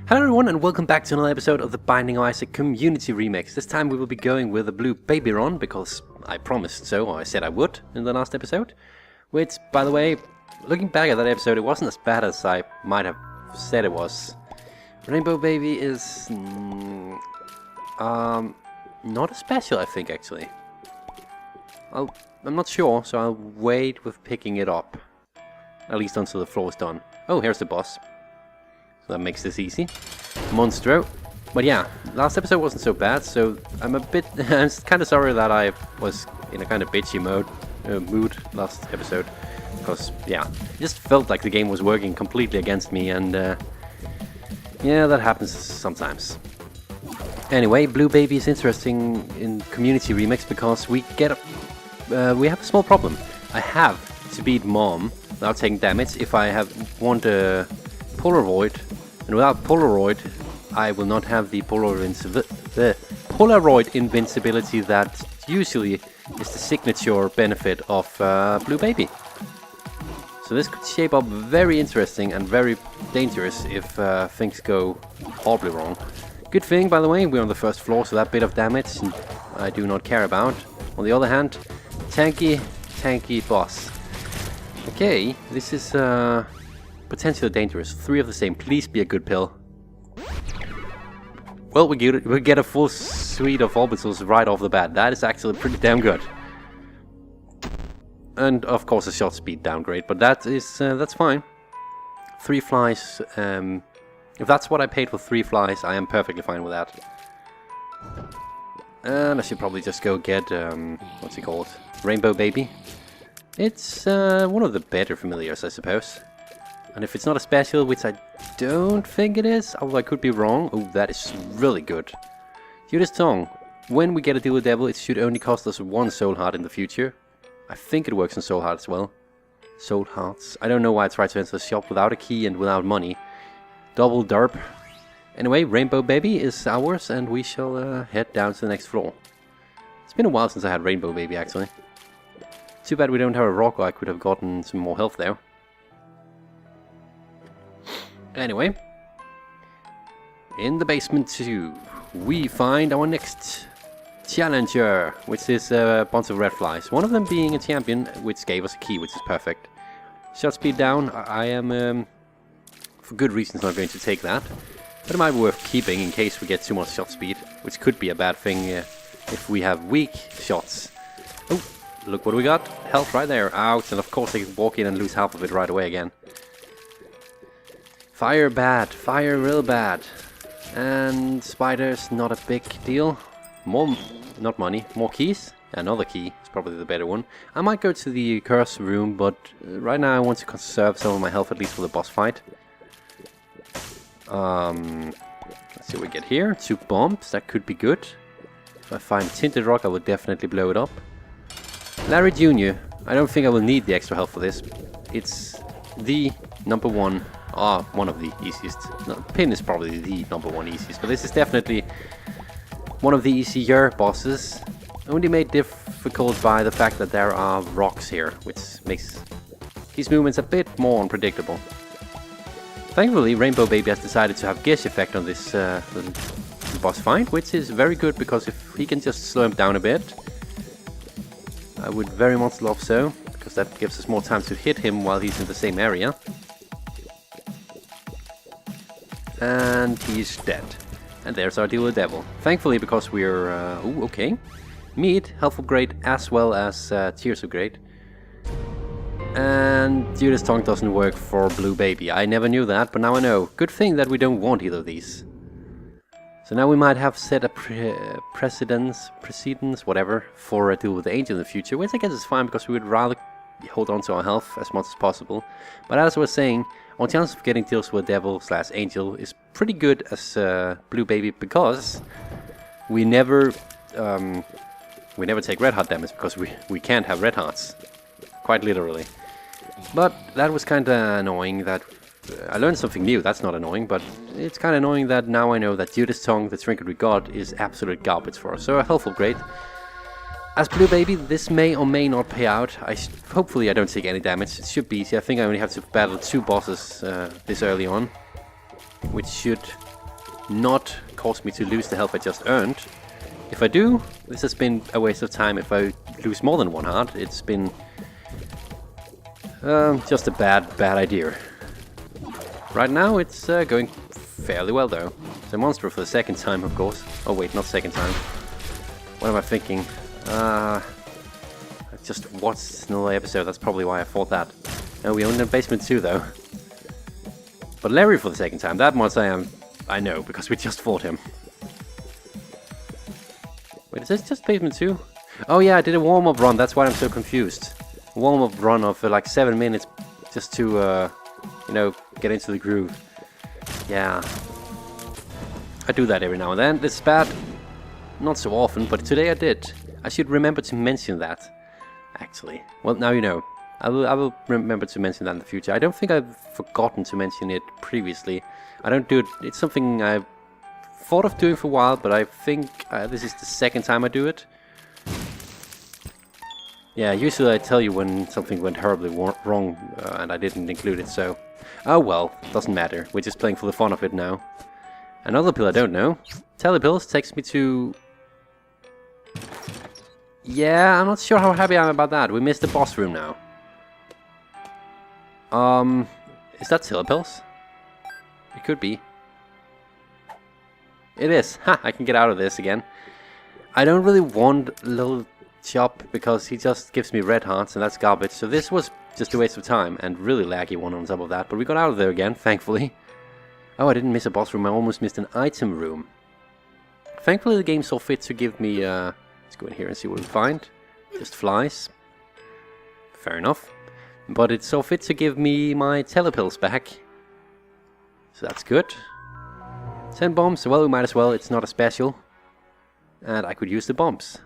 Hello everyone and welcome back to another episode of the Binding of Isaac Community Remix. This time we will be going with a blue baby run because I promised so, or I said I would in the last episode. Which, by the way, looking back at that episode, it wasn't as bad as I might have said it was. Rainbow Baby is not as special, I think, actually. I'm not sure, so I'll wait with picking it up. At least until the floor is done. Oh, here's the boss. So that makes this easy. Monstro. But yeah, last episode wasn't so bad, so I'm kind of sorry that I was in a kind of bitchy mood last episode. Because, yeah, it just felt like the game was working completely against me, and yeah, that happens sometimes. Anyway, Blue Baby is interesting in Community Remix because we have a small problem. I have to beat Mom without taking damage if I want a Polaroid, and without Polaroid I will not have the Polaroid invincibility that usually is the signature benefit of Blue Baby. So this could shape up very interesting and very dangerous if things go horribly wrong. Good thing, by the way, we're on the first floor, so that bit of damage I do not care about. On the other hand, tanky boss. Okay, this is potentially dangerous. 3 of the same. Please be a good pill. Well, we get a full suite of orbitals right off the bat. That is actually pretty damn good. And of course a shot speed downgrade, but that's fine. 3 flies. If that's what I paid for 3 flies, I am perfectly fine with that. And I should probably just go get what's it called? Rainbow Baby. It's one of the better familiars, I suppose. And if it's not a special, which I don't think it is, although I could be wrong. Oh, that is really good. Judas Tongue. When we get a deal with Devil, it should only cost us 1 soul heart in the future. I think it works on soul heart as well. Soul hearts. I don't know why I tried to enter the shop without a key and without money. Double derp. Anyway, Rainbow Baby is ours, and we shall head down to the next floor. It's been a while since I had Rainbow Baby, actually. Too bad we don't have a rock, or I could have gotten some more health there. Anyway, in the basement 2, we find our next challenger, which is a bunch of red flies. One of them being a champion, which gave us a key, which is perfect. Shot speed down. I am, for good reasons, not going to take that. But it might be worth keeping in case we get too much shot speed, which could be a bad thing if we have weak shots. Oh, look what we got. Health right there. Ouch, and of course they can walk in and lose half of it right away again. Fire bad, fire real bad. And spiders, not a big deal. More, not money, more keys. Another key is probably the better one. I might go to the curse room, but right now I want to conserve some of my health, at least for the boss fight. Let's see what we get here. 2 bombs, that could be good. If I find Tinted Rock, I will definitely blow it up. Larry Jr. I don't think I will need the extra health for this. It's the number 1. One of the easiest. No, Pin is probably the number 1 easiest, but this is definitely one of the easier bosses. Only made difficult by the fact that there are rocks here, which makes his movements a bit more unpredictable. Thankfully, Rainbow Baby has decided to have Gish effect on this boss fight, which is very good because if he can just slow him down a bit, I would very much love so, because that gives us more time to hit him while he's in the same area. And he's dead. And there's our deal with Devil. Thankfully, because we're... ooh, okay. Meat, health upgrade, as well as tears upgrade. And Judas Tongue doesn't work for Blue Baby. I never knew that, but now I know. Good thing that we don't want either of these. So now we might have set a precedence, whatever, for a deal with the Angel in the future, which I guess is fine because we would rather hold on to our health as much as possible. But as I was saying, our chance of getting deals with Devil/Angel is pretty good as Blue Baby because we never take red heart damage because we can't have red hearts, quite literally. But that was kind of annoying. That I learned something new. That's not annoying, but it's kind of annoying that now I know that Judas Tongue, the trinket we got, is absolute garbage for us. So a health upgrade. As Blue Baby, this may or may not pay out. Hopefully I don't take any damage. It should be easy. I think I only have to battle 2 bosses this early on, which should not cause me to lose the health I just earned. If I do, this has been a waste of time. If I lose more than 1 heart, it's been just a bad idea. Right now it's going fairly well though. It's a monster for the second time, of course. Oh wait, not second time. What am I thinking? I just watched another episode, that's probably why I thought that. No, we own in basement 2 though. But Larry for the second time, that much I know, because we just fought him. Wait, is this just basement 2? Oh yeah, I did a warm-up run, that's why I'm so confused. A warm-up run of like 7 minutes just to, you know, get into the groove. Yeah. I do that every now and then. This is bad. Not so often, but today I did. I should remember to mention that, actually. Well, now you know. I will remember to mention that in the future. I don't think I've forgotten to mention it previously. I don't do it. It's something I've thought of doing for a while, but I think this is the second time I do it. Yeah, usually I tell you when something went horribly wrong and I didn't include it, so... Oh well, doesn't matter. We're just playing for the fun of it now. Another pill I don't know. Telepills takes me to... Yeah, I'm not sure how happy I am about that. We missed the boss room now. Is that telepills? It could be. It is. Ha! I can get out of this again. I don't really want little Chop because he just gives me red hearts and that's garbage. So this was just a waste of time and really laggy one on top of that. But we got out of there again, thankfully. Oh, I didn't miss a boss room. I almost missed an item room. Thankfully the game saw fit to give me... let's go in here and see what we find. Just flies. Fair enough. But it saw fit to give me my telepills back. So that's good. 10 bombs, well we might as well, it's not a special. And I could use the bombs.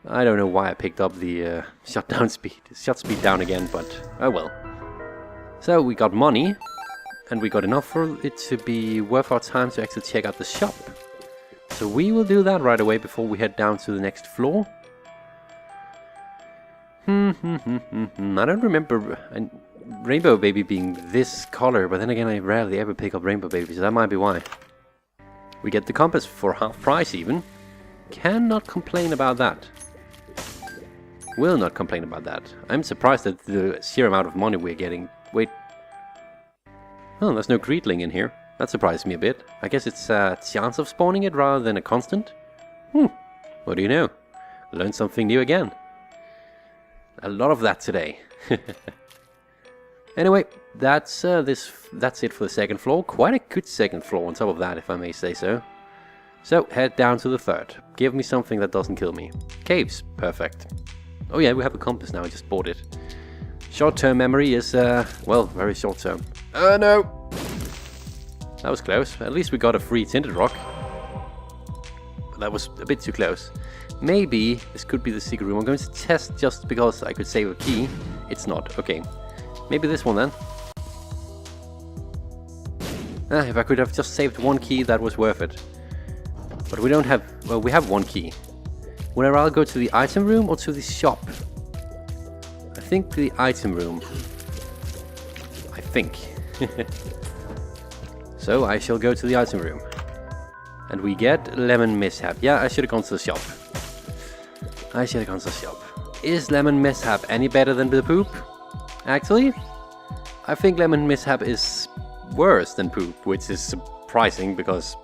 I don't know why I picked up the shut speed down again, but oh well. So we got money. And we got enough for it to be worth our time to actually check out the shop. So we will do that right away before we head down to the next floor. I don't remember a Rainbow Baby being this color, but then again I rarely ever pick up Rainbow Baby, so that might be why. We get the compass for half price even. Cannot complain about that. Will not complain about that. I'm surprised at the sheer amount of money we're getting. Wait. Oh, there's no Greetling in here. That surprised me a bit. I guess it's a chance of spawning it rather than a constant. What do you know? Learned something new again. A lot of that today. Anyway, that's it for the second floor. Quite a good second floor on top of that, if I may say so. So, head down to the third. Give me something that doesn't kill me. Caves. Perfect. Oh yeah, we have a compass now. I just bought it. Short-term memory is, well, very short-term. No! That was close. At least we got a free tinted rock. But that was a bit too close. Maybe this could be the secret room. I'm going to test just because I could save a key. It's not. Okay. Maybe this one then. If I could have just saved one key, that was worth it. But we don't have... Well, we have one key. Would I rather go to the item room or to the shop? I think the item room. I think. So I shall go to the item room. And we get Lemon Mishap. Yeah, I should have gone to the shop. Is Lemon Mishap any better than the poop? Actually, I think Lemon Mishap is worse than poop, which is surprising because...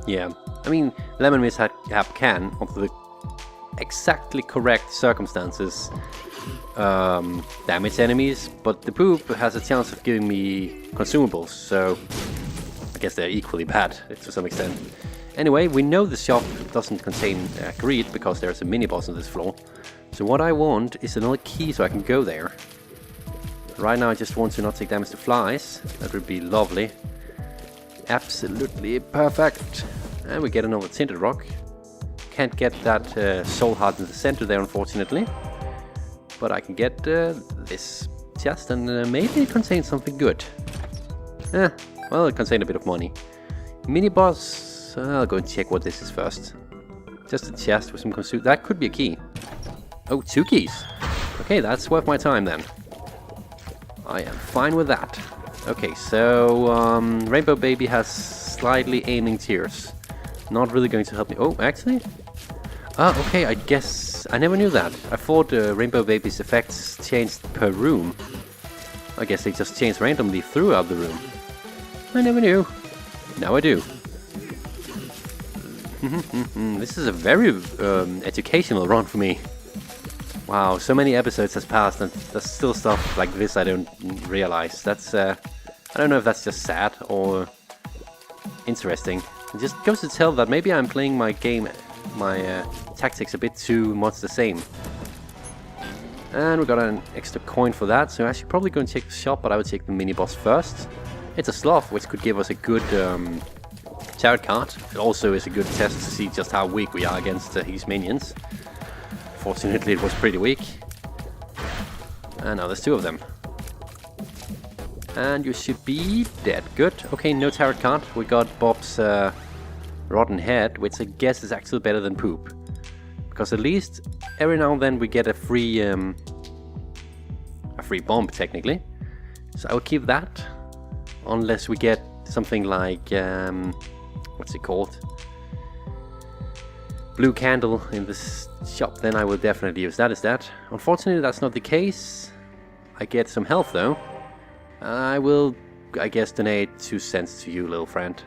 Yeah, I mean, Lemon Mishap can, under the exactly correct circumstances, damage enemies, but the poop has a chance of giving me consumables, so I guess they're equally bad to some extent. Anyway, we know the shop doesn't contain greed because there's a mini-boss on this floor. So what I want is another key so I can go there. Right now I just want to not take damage to flies. That would be lovely. Absolutely perfect. And we get another tinted rock. Can't get that soul heart in the center there, unfortunately. But I can get this chest and maybe it contains something good. Well, it contains a bit of money. Mini-boss... I'll go and check what this is first. Just a chest with some consume. That could be a key. Oh, 2 keys. Okay, that's worth my time then. I am fine with that. Okay, so Rainbow Baby has slightly aiming tears. Not really going to help me. Oh, actually? Ah, okay, I guess... I never knew that. I thought Rainbow Baby's effects changed per room. I guess they just changed randomly throughout the room. I never knew. Now I do. This is a very educational run for me. Wow, so many episodes has passed and there's still stuff like this I don't realize. That's, I don't know if that's just sad or interesting. It just goes to tell that maybe I'm playing my game, my tactics a bit too much the same. And we got an extra coin for that, so I should probably go and check the shop, but I would take the mini-boss first. It's a sloth, which could give us a good tarot card. It also is a good test to see just how weak we are against his minions. Fortunately, it was pretty weak. And now there's two of them. And you should be dead. Good. Okay, no tarot card. We got Bob's rotten head, which I guess is actually better than poop. Because at least every now and then we get a free bomb, technically. So I will keep that. Unless we get something like, what's it called? Blue candle in this shop, then I will definitely use that instead. Unfortunately, that's not the case. I get some health though. I will, I guess, donate 2 cents to you, little friend.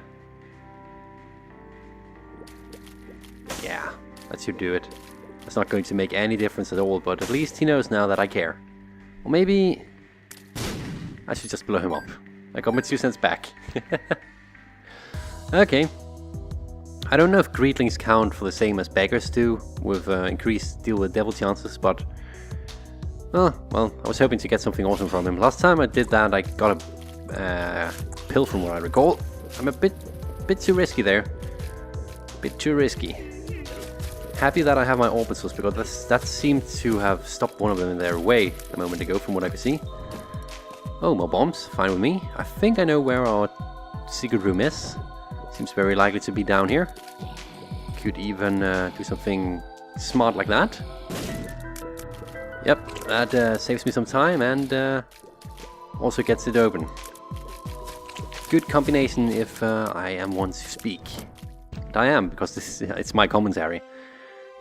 Yeah, that should do it. That's not going to make any difference at all, but at least he knows now that I care. Or maybe I should just blow him up. I got my 2 cents back. Okay. I don't know if greetlings count for the same as beggars do, with increased deal with devil chances, but... Oh, well, I was hoping to get something awesome from him. Last time I did that, I got a pill from what I recall. I'm a bit too risky there. Bit too risky. Happy that I have my orbitals, because that seemed to have stopped one of them in their way a moment ago, from what I could see. Oh, more bombs. Fine with me. I think I know where our secret room is. Seems very likely to be down here. Could even do something smart like that. Yep, that saves me some time and also gets it open. Good combination if I am one to speak. And I am, because it's my commentary.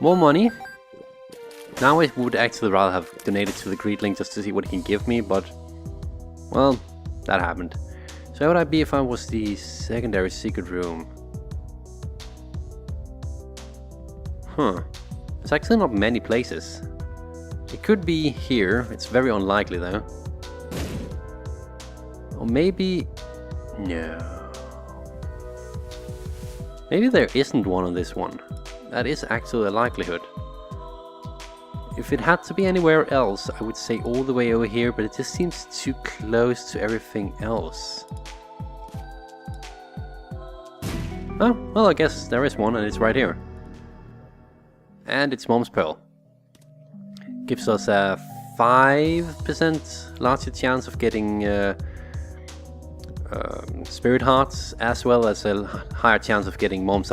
More money. Now I would actually rather have donated to the Greetling just to see what he can give me, but... Well, that happened. So how would I be if I was the secondary secret room? Huh. There's actually not many places. It could be here. It's very unlikely though. Or maybe... No. Maybe there isn't one on this one. That is actually a likelihood. If it had to be anywhere else, I would say all the way over here, but it just seems too close to everything else. Oh, well, I guess there is one, and it's right here. And it's Mom's Pearl. Gives us a 5% larger chance of getting Spirit Hearts, as well as a higher chance of getting Mom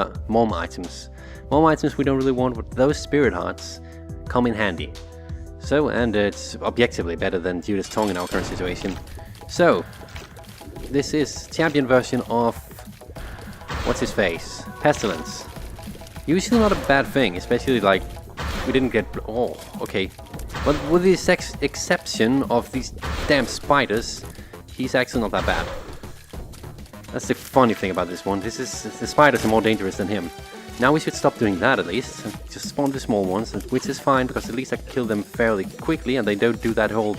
items. Mom items we don't really want, but those Spirit Hearts come in handy. So, and it's objectively better than Judas Tongue in our current situation. So, this is champion version of... What's his face? Pestilence. Usually not a bad thing, especially like... We didn't get... Oh, okay. But with the exception of these damn spiders, he's actually not that bad. That's the funny thing about this one. The spiders are more dangerous than him. Now we should stop doing that at least, and just spawn the small ones, which is fine, because at least I can kill them fairly quickly, and they don't do that whole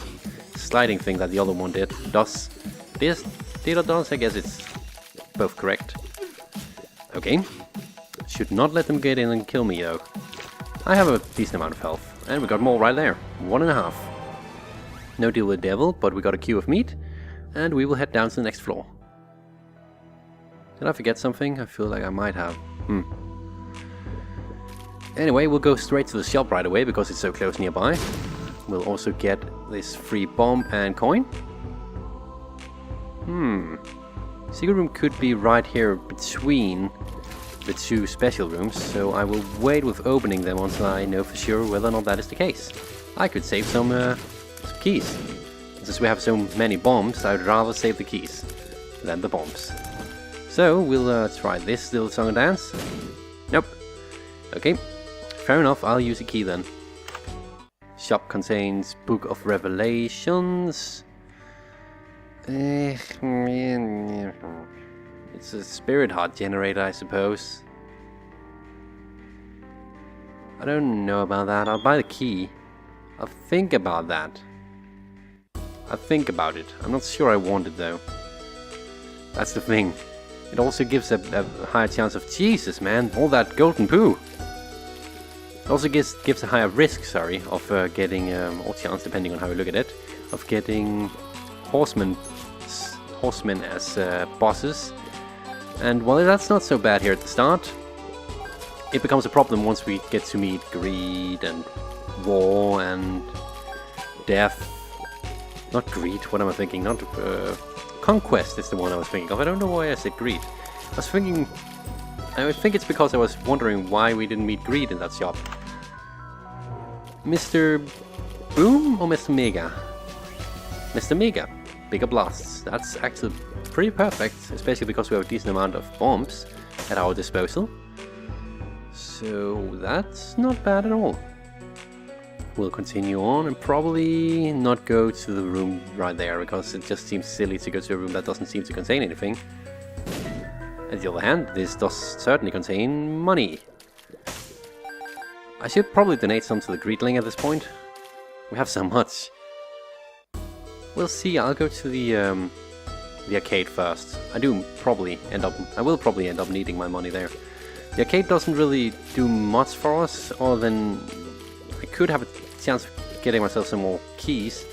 sliding thing that the other one did. Does. I guess it's both correct. Okay. Should not let them get in and kill me, though. I have a decent amount of health, and we got more right there. 1.5. No deal with devil, but we got a queue of meat, and we will head down to the next floor. Did I forget something? I feel like I might have. Anyway, we'll go straight to the shop right away because it's so close nearby. We'll also get this free bomb and coin. Secret room could be right here between the two special rooms, so I will wait with opening them until I know for sure whether or not that is the case. I could save some keys. Since we have so many bombs, I would rather save the keys than the bombs. So we'll try this little song and dance. Nope. Okay, fair enough, I'll use a key then. Shop contains Book of Revelations. It's a spirit heart generator, I suppose. I don't know about that. I'll buy the key. I'll think about that. I'll think about it. I'm not sure I want it though. That's the thing. It also gives a higher chance of... Jesus, man, all that golden poo. It also gives a higher risk, sorry, of getting, or chance, depending on how you look at it, of getting horsemen as bosses. And while that's not so bad here at the start, it becomes a problem once we get to meet greed and war and death. Not greed, what am I thinking? Not conquest is the one I was thinking of. I don't know why I said greed. I think it's because I was wondering why we didn't meet greed in that shop. Mr. Boom or Mr. Mega? Mr. Mega. Bigger blasts. That's actually pretty perfect, especially because we have a decent amount of bombs at our disposal. So that's not bad at all. We'll continue on and probably not go to the room right there, because it just seems silly to go to a room that doesn't seem to contain anything. On the other hand, this does certainly contain money. I should probably donate some to the Greedling at this point. We have so much. We'll see. I'll go to the arcade first. I will probably end up needing my money there. The arcade doesn't really do much for us, other than I could have a chance of getting myself some more keys,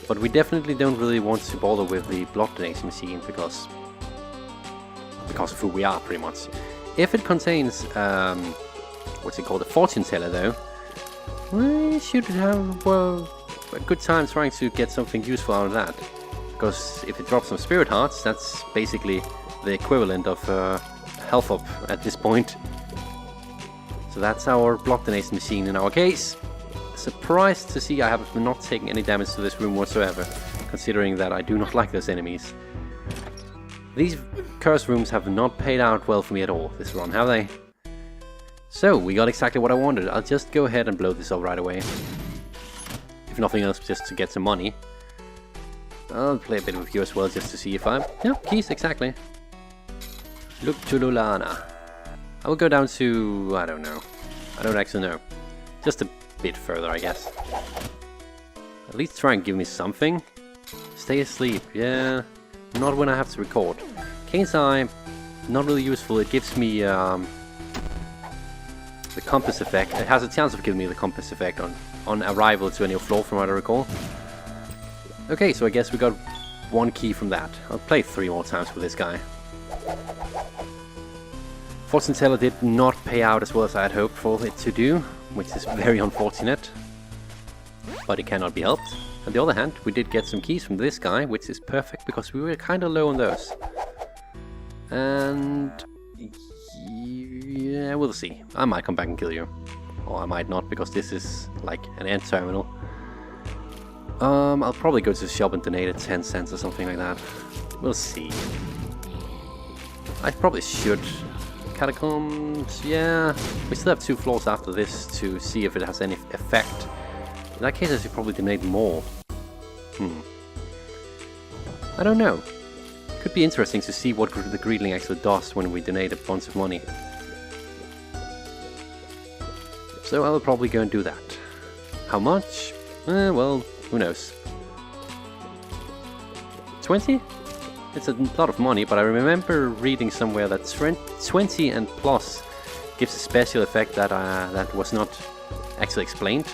but we definitely don't really want to bother with the blood donation machine because of who we are, pretty much. If it contains what's it called, a fortune teller though, we should have a good time trying to get something useful out of that, because if it drops some spirit hearts, that's basically the equivalent of health up at this point. So that's our block donation machine in our case. Surprised to see I have not taken any damage to this room whatsoever, considering that I do not like those enemies. These curse rooms have not paid out well for me at all this run, have they? So, we got exactly what I wanted. I'll just go ahead and blow this up right away. If nothing else, just to get some money. I'll play a bit with you as well, just to see if I'm... Yeah, keys, exactly. Look to Lulana. I will go down to... I don't know. I don't actually know. Just a bit further, I guess. At least try and give me something. Stay asleep, yeah. Not when I have to record. Kane's Eye, not really useful. It gives me the compass effect. It has a chance of giving me the compass effect on arrival to a new floor, from what I recall. Okay, so I guess we got one key from that. I'll play 3 more times with this guy. Fortune Teller did not pay out as well as I had hoped for it to do, which is very unfortunate. But it cannot be helped. On the other hand, we did get some keys from this guy, which is perfect because we were kind of low on those. And... yeah, we'll see. I might come back and kill you. Or I might not, because this is like an end terminal. I'll probably go to the shop and donate 10 cents or something like that. We'll see. I probably should. Catacombs, yeah. We still have 2 floors after this to see if it has any effect. In that case, I should probably donate more. I don't know. Could be interesting to see what the Greedling actually does when we donate a bunch of money. So I will probably go and do that. How much? Well, who knows. 20? It's a lot of money, but I remember reading somewhere that 20 and plus gives a special effect that that was not actually explained.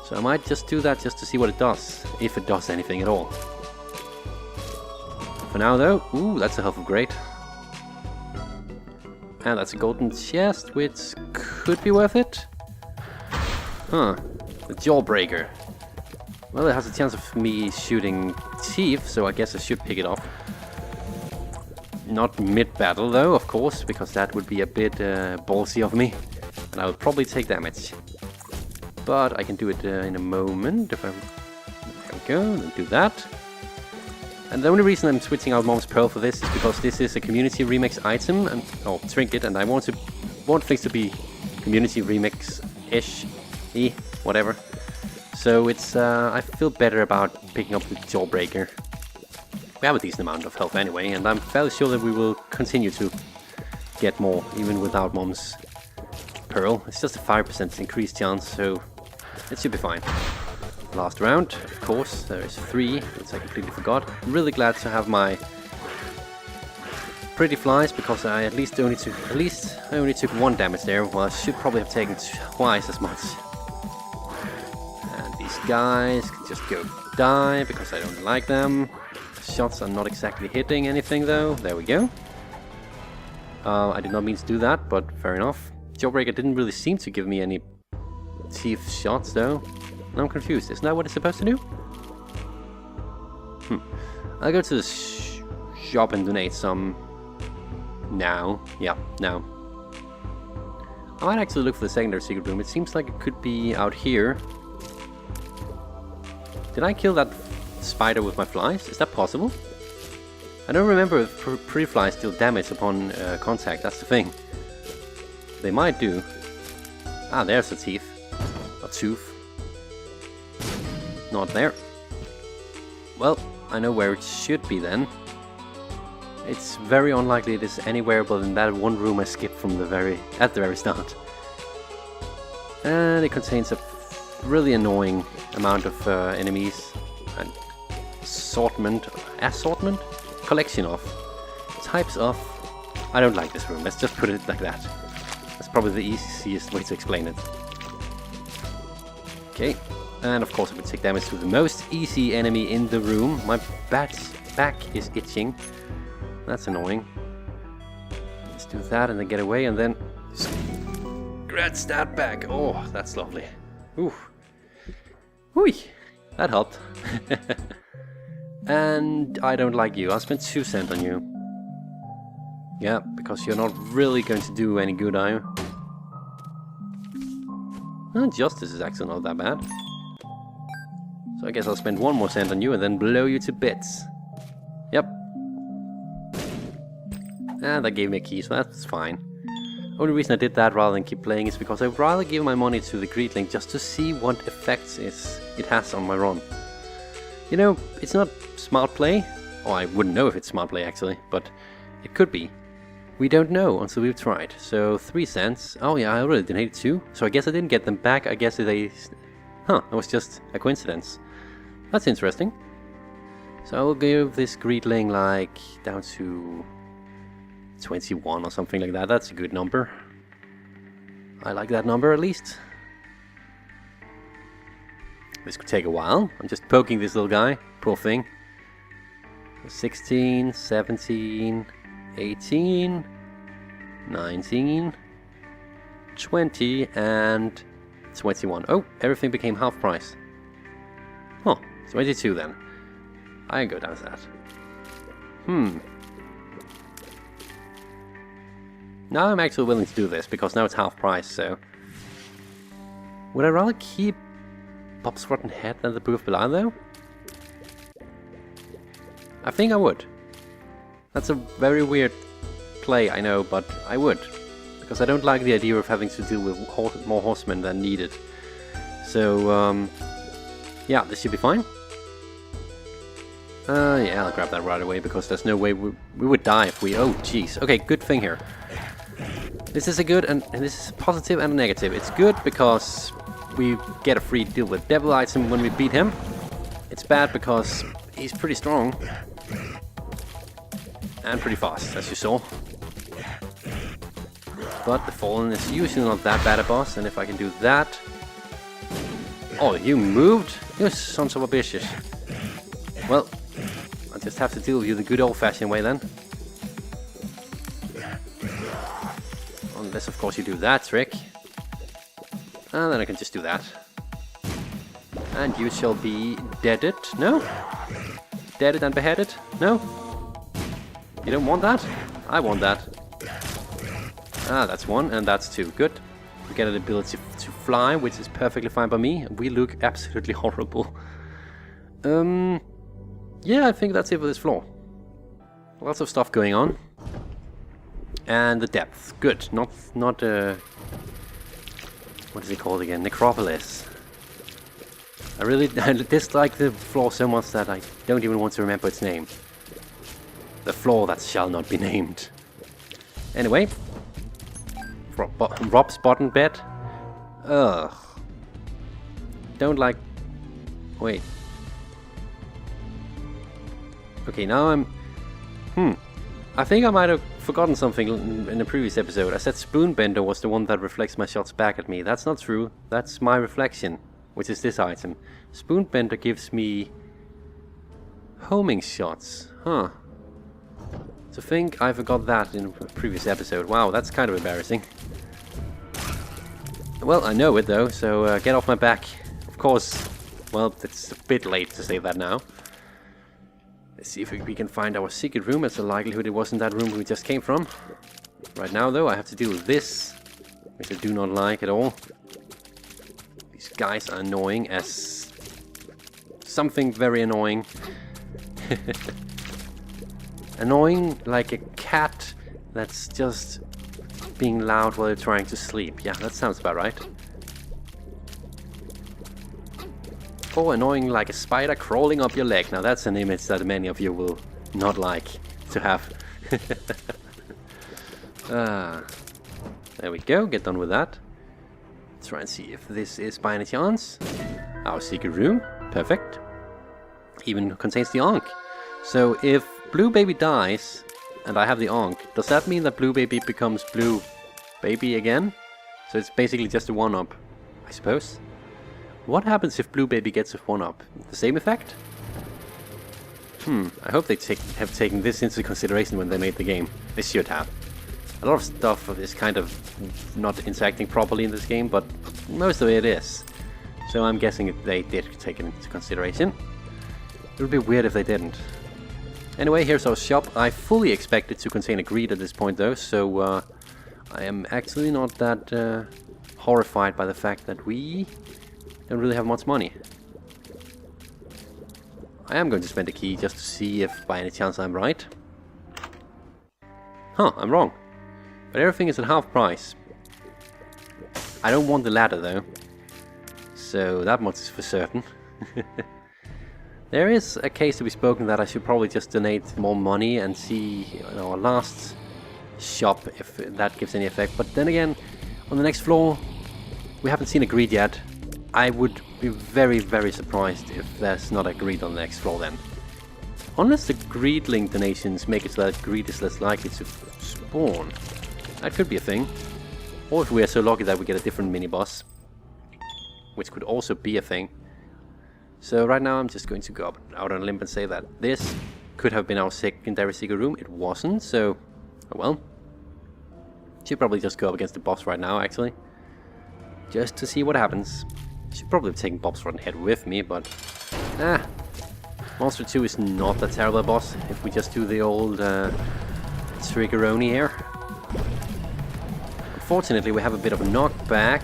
So I might just do that just to see what it does, if it does anything at all. For now though, ooh, that's a health upgrade. And that's a golden chest, which could be worth it. Huh, the Jawbreaker. Well, it has a chance of me shooting teeth, so I guess I should pick it up. Not mid-battle though, of course, because that would be a bit ballsy of me. And I would probably take damage. But I can do it in a moment if I go, then do that. And the only reason I'm switching out Mom's Pearl for this is because this is a community remix item, and trinket, and I want things to be community remix-ish, whatever. So it's I feel better about picking up the Jawbreaker. We have a decent amount of health anyway, and I'm fairly sure that we will continue to get more even without Mom's Pearl. It's just a 5% increased chance, so it should be fine. Last round, of course, there is 3, which I completely forgot. I'm really glad to have my pretty flies, because I only took 1 damage there, while I should probably have taken twice as much. And these guys can just go die, because I don't like them. Shots are not exactly hitting anything though. There we go. I did not mean to do that, but fair enough. Jawbreaker didn't really seem to give me any teeth shots though. I'm confused. Isn't that what it's supposed to do? I'll go to the shop and donate some now. Yeah, now. I might actually look for the secondary secret room. It seems like it could be out here. Did I kill that spider with my flies? Is that possible? I don't remember if pretty flies deal damage upon contact. That's the thing. They might do. Ah, there's a teeth. A tooth. Not there. Well, I know where it should be then. It's very unlikely it is anywhere but in that one room I skipped from at the very start. And it contains a really annoying amount of enemies and assortment, collection of, types of. I don't like this room. Let's just put it like that. That's probably the easiest way to explain it. Okay. And of course I would take damage to the most easy enemy in the room. My back is itching. That's annoying. Let's do that and then get away and then scratch that back. Oh, that's lovely. Ooh. Whee! That helped. And I don't like you. I'll spend 2 cents on you. Yeah, because you're not really going to do any good, are you? Justice is actually not that bad. So I guess I'll spend 1 more cent on you and then blow you to bits. Yep. And that gave me a key, so that's fine. Only reason I did that rather than keep playing is because I'd rather give my money to the Greetling just to see what effects it has on my run. You know, it's not smart play. Oh, I wouldn't know if it's smart play actually, but it could be. We don't know until we've tried. So 3 cents. Oh yeah, I already donated 2. So I guess I didn't get them back. I guess it was just a coincidence. That's interesting. So I will give this Greetling like down to 21 or something like that. That's a good number. I like that number at least. This could take a while. I'm just poking this little guy. Poor thing. 16, 17, 18, 19, 20, and 21. Oh, everything became half price. Huh, 22 then. I can go down to that. Now I'm actually willing to do this, because now it's half price, so... Would I rather keep Bob's Rotten Head than the Proof of Belial, though? I think I would. That's a very weird play, I know, but I would. Because I don't like the idea of having to deal with more horsemen than needed. So, yeah, this should be fine. Yeah, I'll grab that right away, because there's no way we would die if we... Oh, jeez. Okay, good thing here. This is a good and this is a positive and a negative. It's good because we get a free deal with Devil item when we beat him. It's bad because he's pretty strong. And pretty fast, as you saw. But the Fallen is usually not that bad a boss, and if I can do that... Oh, you moved? You sons of a bitches. Well, I'll just have to deal with you the good old-fashioned way then. Unless, of course, you do that trick. And then I can just do that. And you shall be deaded. No? Deaded and beheaded? No? You don't want that? I want that. Ah, that's 1, and that's 2. Good. We get an ability to fly, which is perfectly fine by me. We look absolutely horrible. Yeah, I think that's it for this floor. Lots of stuff going on. And the depth. Good. Not what is it called again? Necropolis. I dislike the floor so much that I don't even want to remember its name. The floor that shall not be named. Anyway. Rob's bottom bed. Ugh. Don't like... Wait. Okay, now I'm... I think I might have forgotten something in the previous episode. I said Spoonbender was the one that reflects my shots back at me. That's not true. That's my reflection, which is this item. Spoonbender gives me homing shots. Huh. To think I forgot that in a previous episode. Wow, that's kind of embarrassing. Well, I know it though, so get off my back. Of course, well, it's a bit late to say that now. Let's see if we can find our secret room. It's a likelihood it wasn't that room we just came from. Right now, though, I have to deal with this, which I do not like at all. These guys are annoying as... something very annoying. Annoying like a cat that's just being loud while they're trying to sleep. Yeah, that sounds about right. Or annoying like a spider crawling up your leg. Now that's an image that many of you will not like to have. There we go, get done with that. Let's try and see if this is by any chance our secret room. Perfect. Even contains the Ankh. So if Blue Baby dies and I have the Ankh, does that mean that Blue Baby becomes Blue Baby again? So it's basically just a 1-up, I suppose. What happens if Blue Baby gets a 1-up? The same effect? I hope they have taken this into consideration when they made the game. They should have. A lot of stuff is kind of not interacting properly in this game, but most of it is. So I'm guessing they did take it into consideration. It would be weird if they didn't. Anyway, here's our shop. I fully expect it to contain a greed at this point though, so I am actually not that horrified by the fact that we don't really have much money. I am going to spend a key just to see if by any chance I'm right. Huh, I'm wrong. But everything is at half price. I don't want the ladder though. So that much is for certain. There is a case to be spoken that I should probably just donate more money and see our last shop if that gives any effect. But then again, on the next floor, we haven't seen a greed yet. I would be very, very surprised if there's not a greed on the next floor then. Unless the greedling donations make it so that greed is less likely to spawn. That could be a thing. Or if we are so lucky that we get a different mini-boss. Which could also be a thing. So right now I'm just going to go out on a limb and say that this could have been our secondary secret room. It wasn't, so... oh well. Should probably just go up against the boss right now, actually. Just to see what happens. Should probably have taken Bob's Rotten Head with me, but... Monster 2 is not a terrible boss if we just do the old Triggeroni here. Unfortunately, we have a bit of a knockback,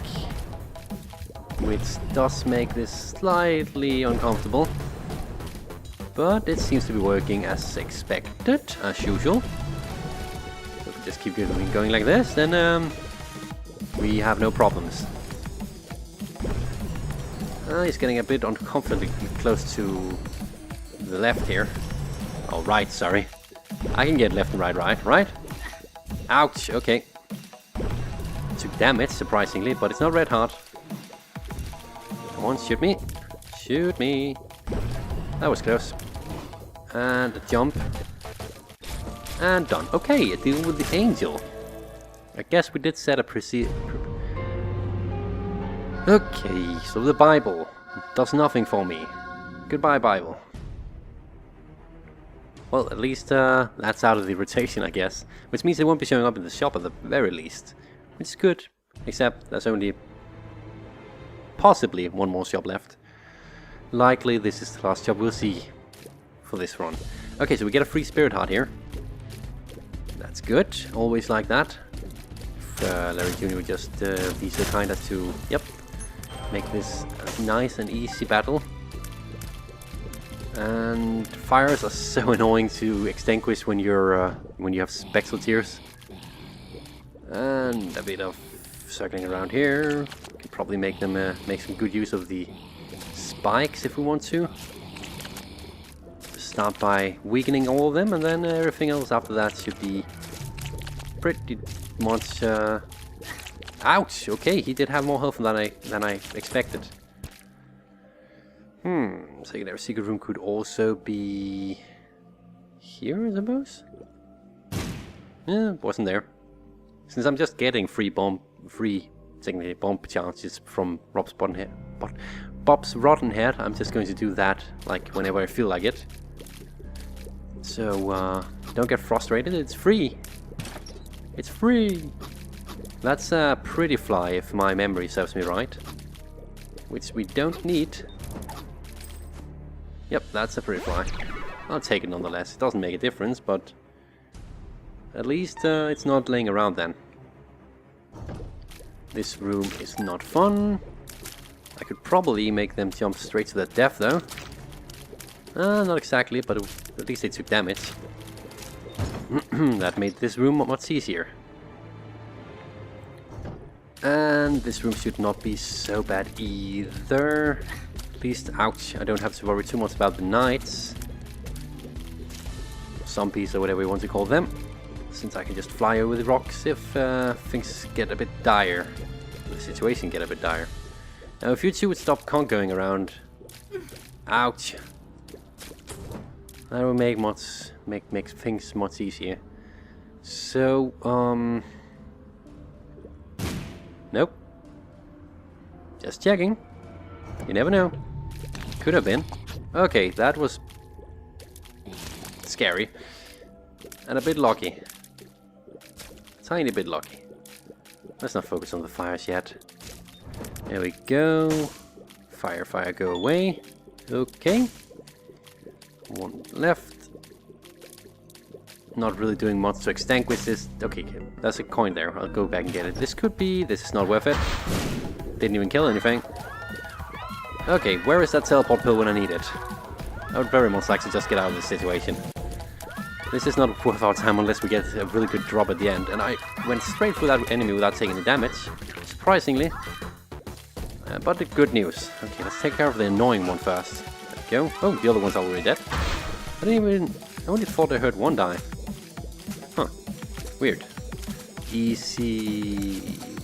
which does make this slightly uncomfortable. But it seems to be working as expected, as usual. So if we just keep going like this, then we have no problems. He's getting a bit uncomfortably close to the left here. Oh, right, sorry. I can get left and right? Ouch, okay. Took damage, surprisingly, but it's not red hot. Come on, shoot me. Shoot me. That was close. And a jump. And done. Okay, a deal with the angel. I guess we did set a Okay, so the Bible does nothing for me. Goodbye, Bible. Well, at least that's out of the rotation, I guess. Which means it won't be showing up in the shop at the very least. Which is good, except there's only possibly one more shop left. Likely this is the last shop we'll see for this run. Okay, so we get a free spirit heart here. That's good, always like that. If Larry Jr. would just be so kind as to, yep, make this a nice and easy battle. And fires are so annoying to extinguish when you have spectral tears. And a bit of circling around here. Can probably make them make some good use of the spikes if we want to. Start by weakening all of them, and then everything else after that should be pretty much. Ouch! Okay, he did have more health than I expected. Secondary secret room could also be here, I suppose. Yeah, wasn't there. Since I'm just getting free secondary bomb charges from Bob's Rotten Head, I'm just going to do that like whenever I feel like it. So don't get frustrated. It's free. It's free. That's a pretty fly, if my memory serves me right. Which we don't need. Yep, that's a pretty fly. I'll take it nonetheless. It doesn't make a difference, but at least it's not laying around then. This room is not fun. I could probably make them jump straight to their death though. Not exactly, but at least they took damage. That made this room much easier. And this room should not be so bad either. At least, ouch, I don't have to worry too much about the knights. Zombies or whatever you want to call them. Since I can just fly over the rocks if things get a bit dire. The situation get a bit dire. Now if you two would stop conquering around. Ouch. That will make things much easier. So, nope. Just checking. You never know. Could have been. Okay, that was scary. And a bit lucky. Tiny bit lucky. Let's not focus on the fires yet. There we go. Fire, fire, go away. Okay. One left. Not really doing much to extinguish this. Okay, there's a coin there. I'll go back and get it. This could be. This is not worth it. Didn't even kill anything. Okay, where is that teleport pill when I need it? I would very much like to just get out of this situation. This is not worth our time unless we get a really good drop at the end. And I went straight through that enemy without taking any damage. Surprisingly. But the good news. Okay, let's take care of the annoying one first. There we go. Oh, the other one's already dead. I only thought I heard one die. Huh. Weird. Easy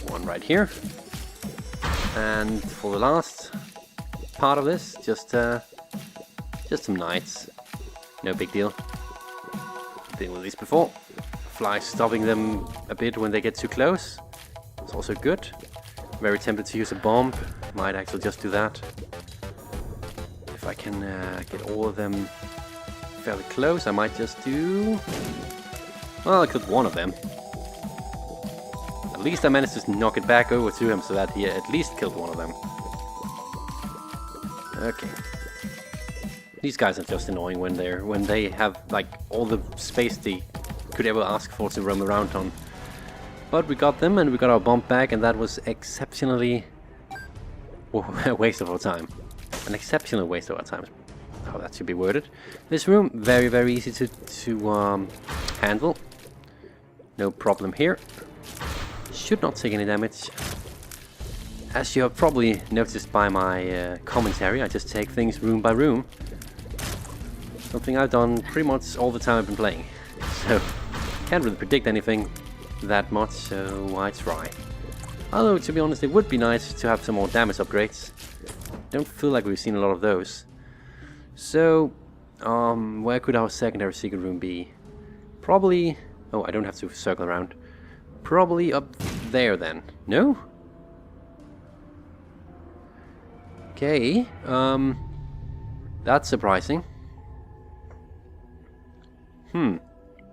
one right here. And for the last part of this, just some knights. No big deal. Been with these before. Fly stopping them a bit when they get too close. It's also good. Very tempted to use a bomb. Might actually just do that. If I can get all of them fairly close, I might just do... Well, I killed one of them. At least I managed to knock it back over to him so that he at least killed one of them. Okay. These guys are just annoying when they have like all the space they could ever ask for to roam around on. But we got them and we got our bomb back, and that was exceptionally a waste of our time. An exceptional waste of our time. How that should be worded. This room very, very easy to handle. No problem here. Should not take any damage. As you have probably noticed by my commentary, I just take things room by room. Something I've done pretty much all the time I've been playing. So, can't really predict anything that much, so I try. Although, to be honest, it would be nice to have some more damage upgrades. Don't feel like we've seen a lot of those. So, where could our secondary secret room be? Probably... Oh, I don't have to circle around. Probably up there then. No? Okay, that's surprising.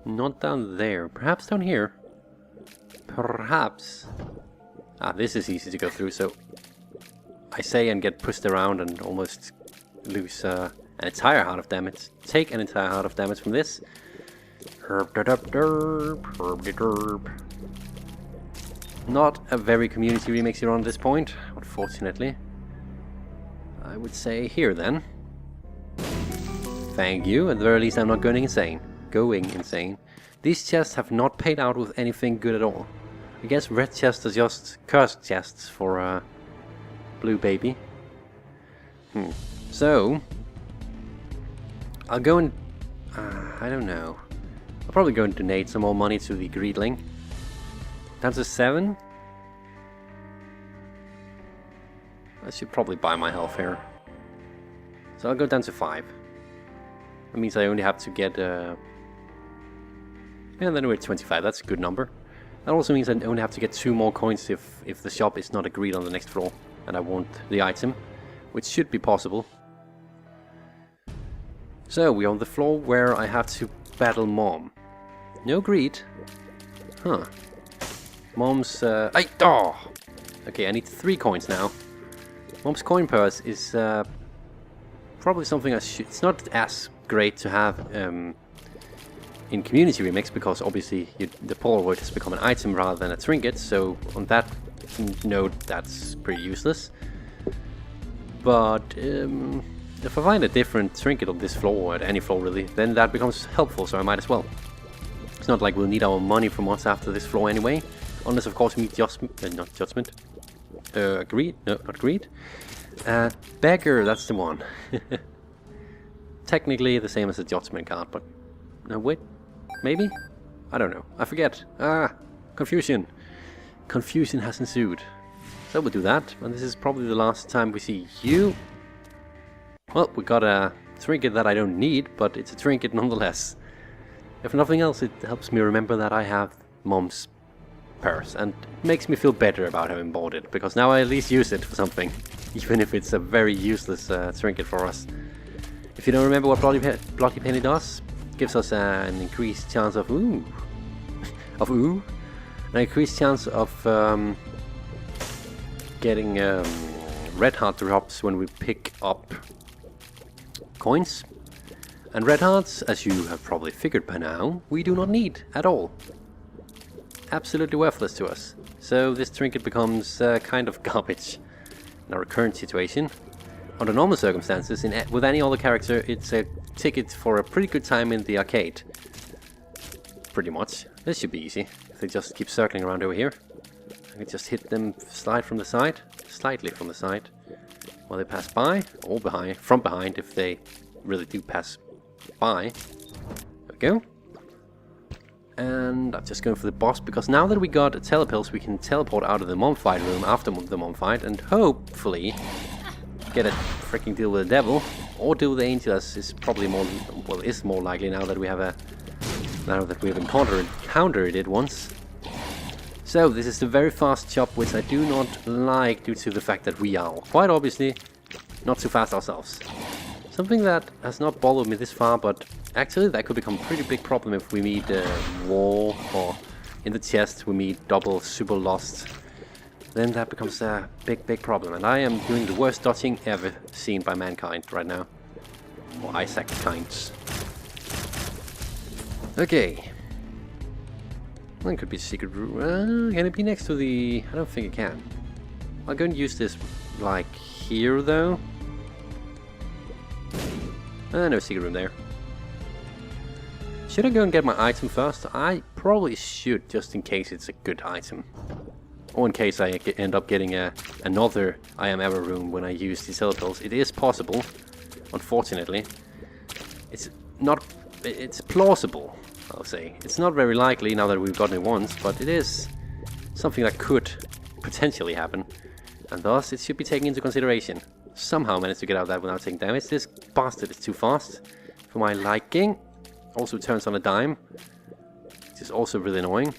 Not down there. Perhaps down here. Perhaps. Ah, this is easy to go through, so I say and get pushed around and almost lose an entire heart of damage. Take an entire heart of damage from this. Not a very community remix here on this point, unfortunately. I would say here then. Thank you. At the very least, I'm not going insane. These chests have not paid out with anything good at all. I guess red chests are just cursed chests for blue baby. So I'll go and I don't know. I'll probably go and donate some more money to the greedling. Down to 7. I should probably buy my health here. So I'll go down to 5. That means I only have to get and then we're at 25. That's a good number. That also means I only have to get 2 more coins if the shop is not agreed on the next floor and I want the item, which should be possible. So we're on the floor where I have to battle Mom. No greed. Huh. Mom's okay, I need 3 coins now. Mom's coin purse is probably something I should... It's not as great to have in Community Remix, because obviously the Polaroid has become an item rather than a trinket, so on that note that's pretty useless. But if I find a different trinket on this floor, or at any floor really, then that becomes helpful, so I might as well. It's not like we'll need our money from us after this floor anyway, unless of course we need greed? No, not greed. Beggar, that's the one. Technically the same as a judgment card, but... No, wait. Maybe? I don't know. I forget. Confusion. Confusion has ensued. So we'll do that, and this is probably the last time we see you. Well, we got a trinket that I don't need, but it's a trinket nonetheless. If nothing else, it helps me remember that I have Mom's purse, and it makes me feel better about having bought it, because now I at least use it for something, even if it's a very useless trinket for us. If you don't remember what Bloody Penny does, it gives us an increased chance of an increased chance of getting red heart drops when we pick up coins. And red hearts, as you have probably figured by now, we do not need at all. Absolutely worthless to us. So this trinket becomes kind of garbage in our current situation. Under normal circumstances, with any other character, it's a ticket for a pretty good time in the arcade. Pretty much. This should be easy. If they just keep circling around over here. I can just hit them slightly from the side, while they pass by, or from behind if they really do pass by. There we go. And I'm just going for the boss, because now that we got telepills, we can teleport out of the mom fight room after the mom fight, and hopefully get a freaking deal with the devil, or deal with the angel, as is probably more likely now that we have encountered it once. So this is the very fast chop, which I do not like due to the fact that we are quite obviously not too fast ourselves. Something that has not bothered me this far, but actually that could become a pretty big problem if we meet war, or in the chest we meet double super lost. Then that becomes a big problem, and I am doing the worst dodging ever seen by mankind right now. Or Isaac kinds. Okay. That could be a secret room. Can it be next to the... I don't think it can. I'm going to use this, like, here, though. No secret room there. Should I go and get my item first? I probably should, just in case it's a good item. Or in case I end up getting another I Am Ever room when I use these telepills. It is possible, unfortunately. It's plausible, I'll say. It's not very likely now that we've gotten it once, but it is something that could potentially happen. And thus, it should be taken into consideration. Somehow managed to get out of that without taking damage. This bastard is too fast for my liking. Also turns on a dime, which is also really annoying.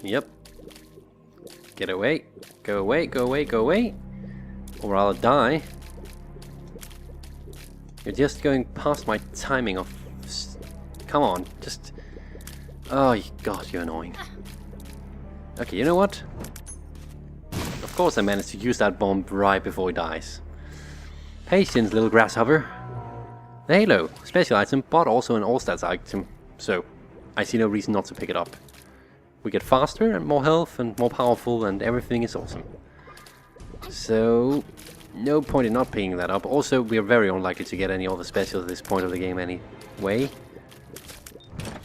Yep. Get away. Go away, go away, go away. Or I'll die. You're just going past my timing of... Come on, just... Oh, God, you're annoying. Okay, you know what? Of course I managed to use that bomb right before he dies. Patience, little grasshopper. The Halo, special item, but also an all-stats item. So, I see no reason not to pick it up. We get faster and more health and more powerful, and everything is awesome. So, no point in not picking that up. Also, we are very unlikely to get any other specials at this point of the game anyway.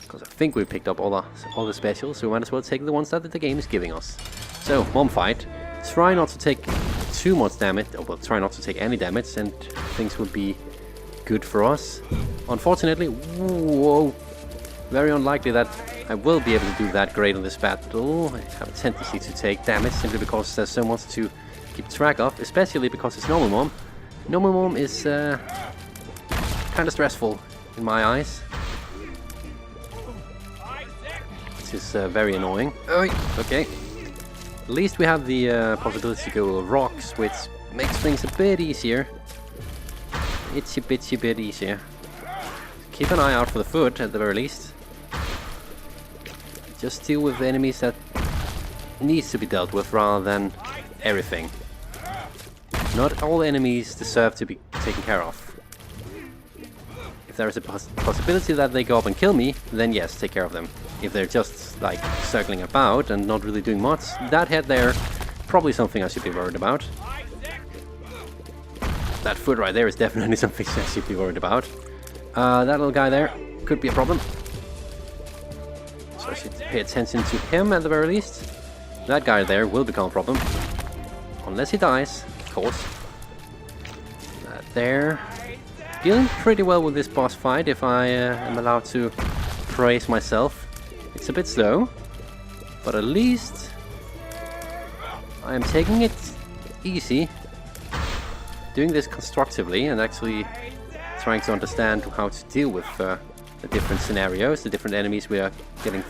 Because I think we picked up all the specials, so we might as well take the ones that the game is giving us. So, Mom Fight. Try not to take too much damage, or well, try not to take any damage, and things would be good for us. Unfortunately, whoa, very unlikely that I will be able to do that great on this battle. I have a tendency to take damage simply because there's so much to keep track of, especially because it's normal mom. Normal mom is kind of stressful in my eyes. This is very annoying. Okay. At least we have the possibility to go rocks, which makes things a bit easier. Itsy bitsy bit easier. Keep an eye out for the foot at the very least. Just deal with the enemies that needs to be dealt with rather than everything. Not all enemies deserve to be taken care of. If there is a possibility that they go up and kill me, then yes, take care of them. If they're just like circling about and not really doing much, that head there, probably something I should be worried about. That foot right there is definitely something I should be worried about. That little guy there could be a problem. So I should pay attention to him at the very least. That guy there will become a problem. Unless he dies, of course. That there. Dealing pretty well with this boss fight, if I am allowed to praise myself. It's a bit slow, but at least I am taking it easy. Doing this constructively and actually trying to understand how to deal with the different scenarios, the different enemies we are getting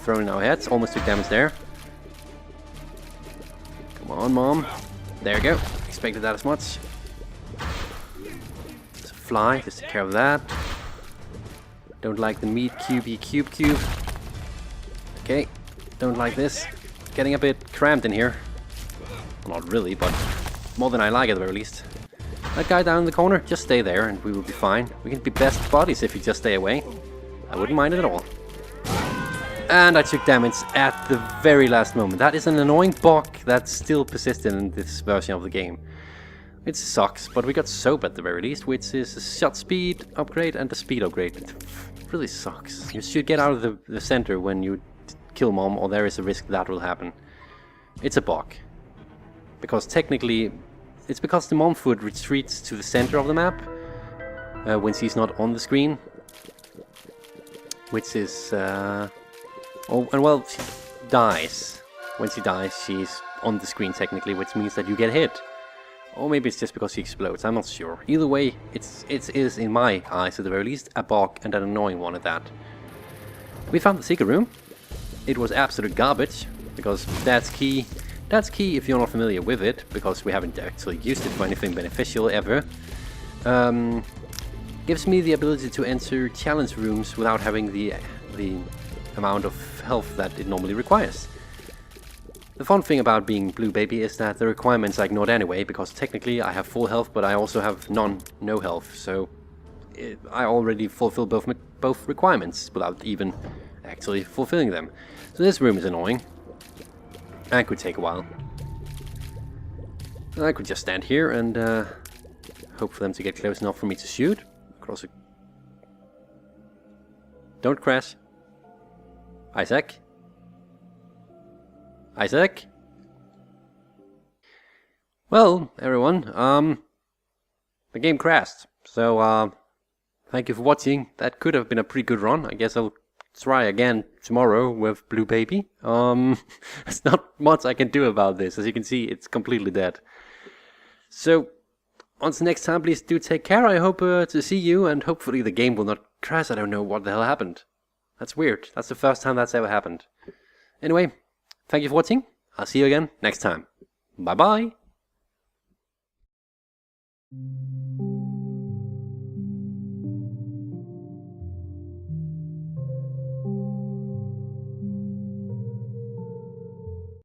thrown in our heads. Almost took damage there. Come on, Mom. There you go. Expected that as much. There's a fly, just take care of that. Don't like the meat cube. Okay, don't like this. Getting a bit cramped in here. Well, not really, but more than I like at the very least. That guy down in the corner, just stay there and we will be fine. We can be best buddies if you just stay away. I wouldn't mind it at all. And I took damage at the very last moment. That is an annoying bug that still persisted in this version of the game. It sucks, but we got soap at the very least, which is a shot speed upgrade and a speed upgrade. It really sucks. You should get out of the center when you kill Mom, or there is a risk that will happen. It's a bug. Because technically, it's because the Mom foot retreats to the center of the map when she's not on the screen. Which is... well, she dies. When she dies, she's on the screen technically, which means that you get hit. Or maybe it's just because she explodes, I'm not sure. Either way, it is, in my eyes at the very least, a bug, and an annoying one at that. We found the secret room. It was absolute garbage, because that's key. That's key if you're not familiar with it, because we haven't actually used it for anything beneficial ever. Gives me the ability to enter challenge rooms without having the amount of health that it normally requires. The fun thing about being Blue Baby is that the requirements are ignored anyway, because technically I have full health, but I also have no health, so I already fulfill both requirements without even actually fulfilling them. So this room is annoying. And could take a while. I could just stand here and hope for them to get close enough for me to shoot. Across a... Don't crash. Isaac? Isaac? Well, everyone, the game crashed. So, thank you for watching. That could have been a pretty good run. I guess I'll try again tomorrow with Blue Baby. There's not much I can do about this. As you can see, it's completely dead. So, until next time, please do take care. I hope to see you, and hopefully the game will not crash. I don't know what the hell happened. That's weird. That's the first time that's ever happened. Anyway, thank you for watching. I'll see you again next time. Bye-bye.